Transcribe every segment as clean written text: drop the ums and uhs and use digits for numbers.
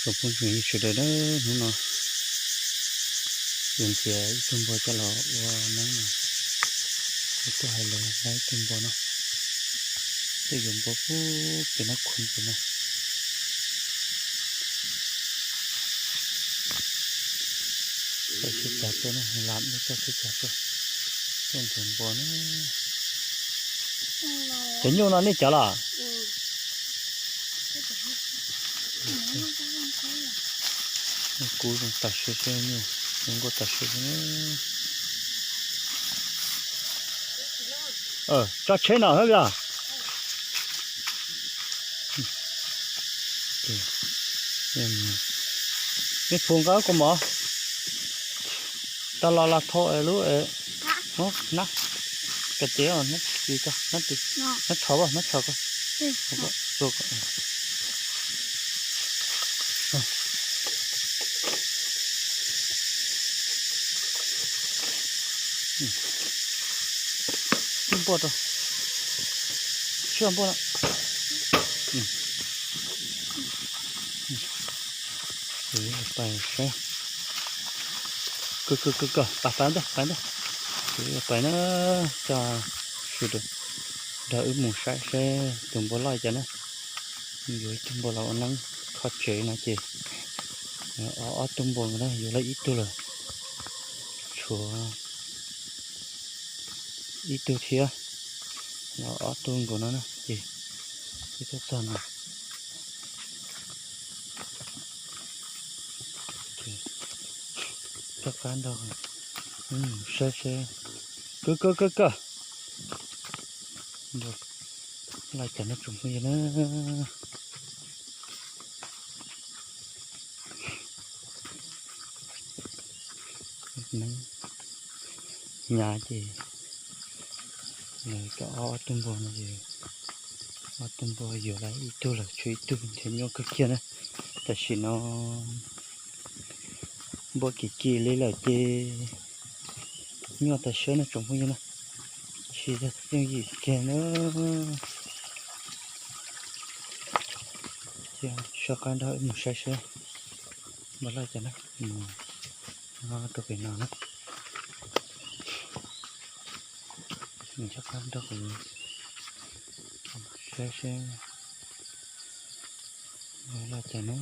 Rồi cũng nghĩ sự đó nó dùng chè trong bò cho lọ nó mà có hai lọ lấy trong bò nó cái dùng bò phú cái nó khôn cái nó cái chả tôi nó làm nó cho cái chả tôi trong thùng bò nó cái nhau nó nít chả là cú dùng tạt xe nhiều không có tạt xe nữa cho chế nào hết à cái phun cá có mỏ ta là thôi lú nó nát cái chế rồi nó gì cho nó đi nó thở vào nó thở coi rồi không bớt đâu chưa bớt đâu đấy bài xe cứ bán đó bài nó cho sự được đỡ mù sai xe từng bó lại cho nó dưới từng bó lẩu nắng khó chế nó chỉ ở từng bó nó dưới lại ít tôi rồi chúa ít tôi thia nó ở từng của nó nè chỉ cái toàn này các bạn đâu xe cứ được lại cho nó trùng cái gì nữa nhà gì này cái ở tung bò này gì ở tung bò giờ lại tôi là chơi tôi thì nhau cái kia này tại vì nó bò kia lấy lại cái nhau tại sao nó trồng cái gì này chỉ là cái gì kia nữa cho con đó một sai mà lại cho nó tôi phải nói mình cho con đó cũng sai mà lại cho nó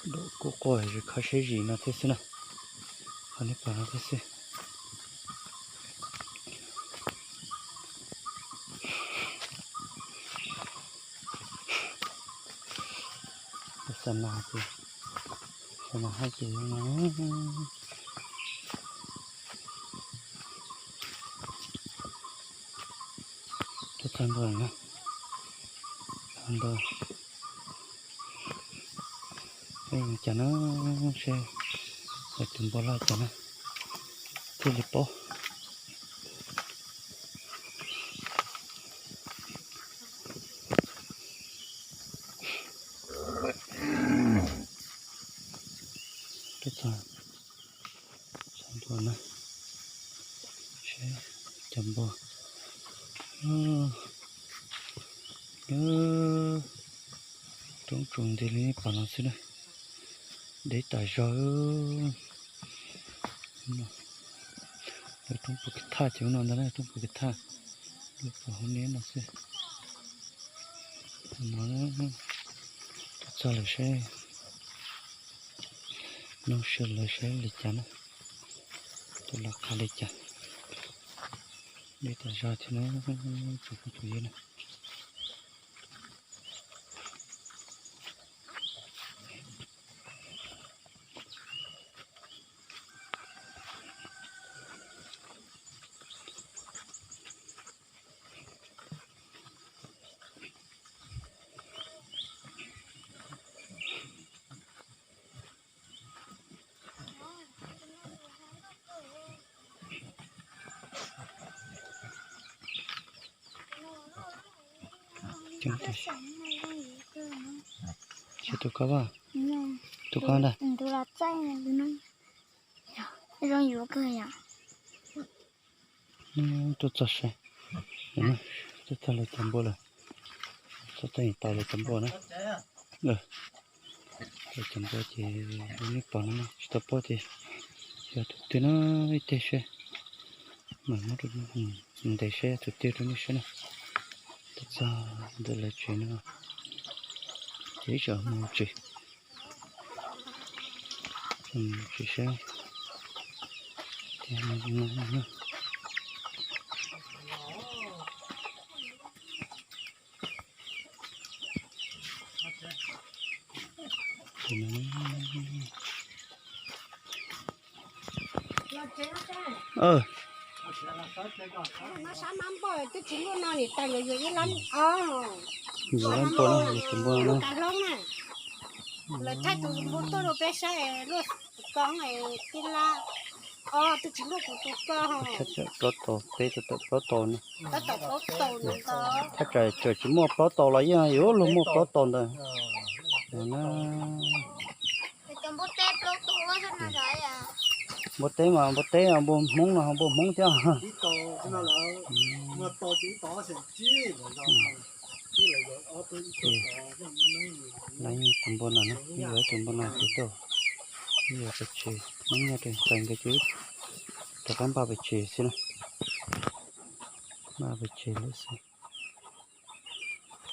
độ cô coi rồi khó sẽ gì nó thế nào anh ấy bảo nó thế sana thì sana hai chị nó cái chân rồi nè chân rồi em cho nó sẽ để từng bao lâu cho nó cái gì bỏ cái chân rồi nè sẽ chấm bò trùng thì lấy bảo nó xin này để tại sao để trong cái tha chiếu nó này trong cái tha được hôm nay nó sẽ nó cho là sẽ nó sẽ là sẽ lịch chắn tôi là khá lịch chắn để tại sao thì nó chủ yếu này chúng ta chỉ tôi có vào tôi con đây tôi là trai này nó rồi nhiều cơ à tôi cho xe tôi cho lại chấm bò rồi tôi thấy tao lại chấm bò nữa rồi chấm bò thì nước bẩn nó chấm bò thì giờ tụi nó ít xe mà nó được để xe tụi tiêu nó xe này tất ra đây là chuyện nó dễ sợ một chị chị xe thì nó nó sáng năm bơi cái chính của nó thì tay người dưới lắm nhiều lắm bò nó nhiều chấm bò nó tay lông này lời thay tụi bố tôi đồ bé xe luôn con này kia là tôi chính của tụi con chắc chắn có tổ bé tụi có tổ nữa có tổ nữa có chắc trời trời chỉ mua có tổ là gì yếu luôn mua có tổ rồi nó trong bố tép lô tụi nó sao nó vậy à bố té mà bố muốn là bố muốn chứ chỉ to cái nó là mà to chỉ to sẽ chỉ là do chỉ là do ở bên to cái nó lấy tầm bồn là nó như vậy tầm bồn là cái tổ như vậy cái chè nó nghe cái thành cái chữ ta cắm ba cái chè xin ba cái chè lấy xin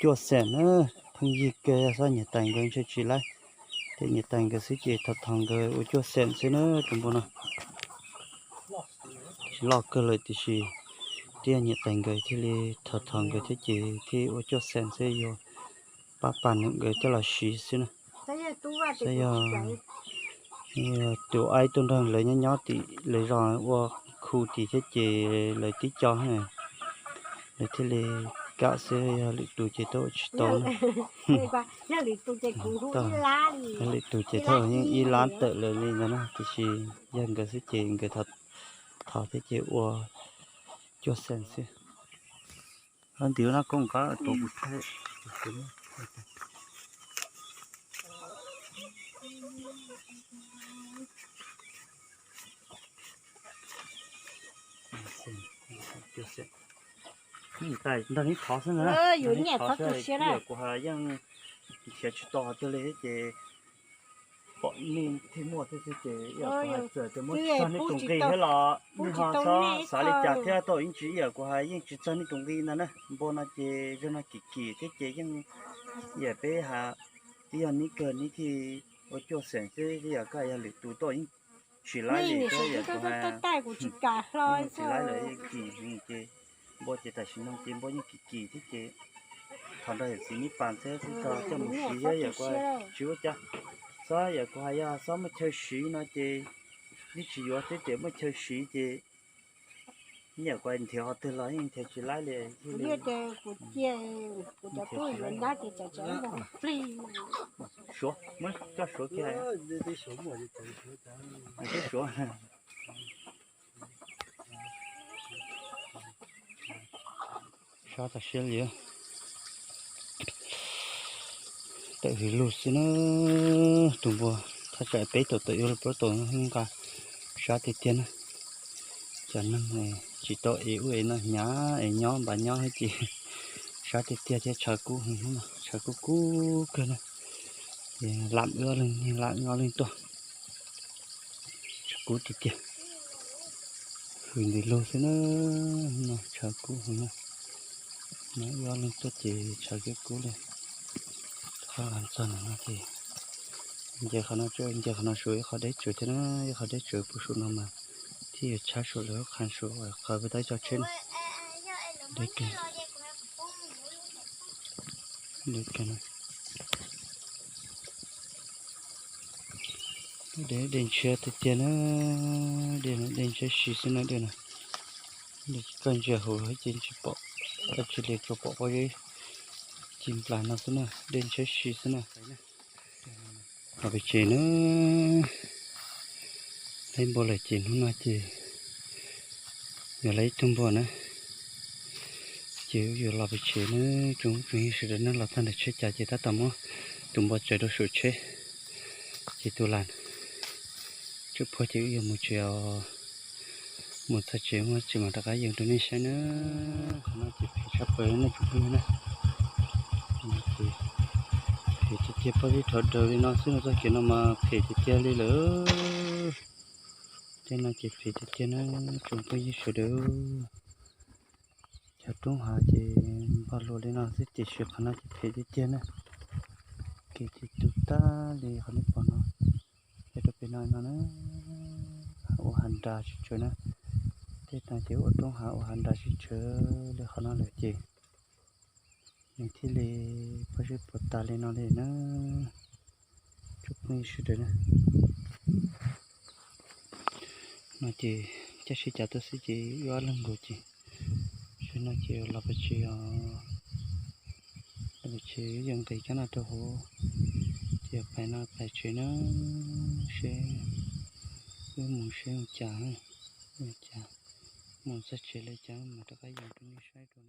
chua sẻn nữa thằng gì kê sao nhặt thành cái cho chị lấy thì nhặt thành cái xí chè thật thằng cái ô chua sẻn xin nữa tầm bồn là chỉ lo cơ lại thì chị tia nhặt thành cái thì thật thằng cái thì chị thì ô chua sẻn sẽ vô ba bàn những cái cho là xí xin nữa bây giờ tiểu ai tuân rằng lấy nhá nhó thì lấy rồi qua khu thì thế chị lấy tí cho này lấy thế lấy cả xe lấy tụ chế to chỉ to nữa lấy tụ chế to nhưng y lán tự lấy lên nó thì chỉ dân cái sẽ chị cái thật thọ thế chị qua cho sen xe anh tiểu nó cũng có tổ bút thế tại chúng ta đi tháo xuống nữa tháo xuống này của hà yang sẽ chỉ to cho lấy cái bọn mình thì mua thì cái ở của hà giờ thì mua cho nên trồng cây thế là nhưng họ xả lấy chả theo tôi những chỉ ở của hà nhưng chỉ cho nên trồng cây nữa bữa nay cái cho nó kỳ kỳ thế cái nhưng giờ bé hà thì anh ní cờ ní thì ở chỗ sản xuất thì ở cái là tụ tôi chỉ lấy để cho giờ của hà chỉ lấy lại kỳ những cái bố chỉ tại xin nông tiền bố những kỳ thế chế thằng đây xin ní bàn thế thì cho một xí giờ qua chúa cha sao giờ qua ya sao mà chơi xí nó chế ní chỉ có thế chế mà chơi xí chế nhà qua thì họ từ lại nhưng thì chỉ lấy để số mới cho số kia để số mà cái số sao ta xuyên liền tại vì lúc xí nó tụi bòถ้าchạy bé tụi tụi yêu tụi không cả sao thì tiền cho nên này chỉ tụi yêu ấy nó nhá ấy nhó bà nhó hay gì sao thì tiền thì chờ cú không mà chờ cú cái này làm ưa lên làm ngon lên to cú thì tiền hình thì lâu xí nó chờ cú không nó ưa lên to chỉ chờ cái cú này khá là chân nó thì giờ khả năng chơi giờ khả năng suy khó đấy chơi thế nó khó đấy chơi bút số nó mà thì trả số nữa khăn số khỏi với tay cho trên đấy cái này để đèn xe thì tiền nó đèn xe xì xin nó đây này để cần giờ hồ hết trên chỉ bỏ ở chỉ để cho bỏ vào đây chìm lại nó xin nè đèn xe xì xin nè ở bên trên nó lên bộ lại trên nó nói chị giờ lấy tung bộ nữa chiều giờ là bên trên nó chúng sẽ đến nó là thân để chết chả chỉ ta tầm á tung bộ chơi đồ sụt chết chỉ tu làm chụp phơi chiều giờ một chiều một sa chế mà chỉ mà cái dùng tụi này sẽ nó chỉ phải sắp tới nó chụp nữa thì chỉ tiếp với thợ đời nó xưa nó kia nó mà phải chỉ tiếp đi nữa cho nó chỉ phải chỉ tiếp nó chúng tôi chỉ sửa được cho chúng họ chỉ bao lâu đi nó sẽ chỉ sửa nó chỉ phải chỉ tiếp nữa cái chỉ tụt ta đi họ mới bỏ nó để được bên nó họ hành ra cho nó thế ta chỉ ở trong họ hành ra chơi để họ nó lại gì những thứ này phải sự bật ta lên nó để nó chụp mình sự đấy nè nó chỉ chắc sẽ chả tôi sẽ chỉ gói lần rồi chỉ cho nó chỉ là phải chỉ dần thì cái nào tôi hồ thì phải nó phải chỉ nó sẽ với một sẽ chả một sẽ chỉ lấy chả mà tôi phải dùng cái này sai rồi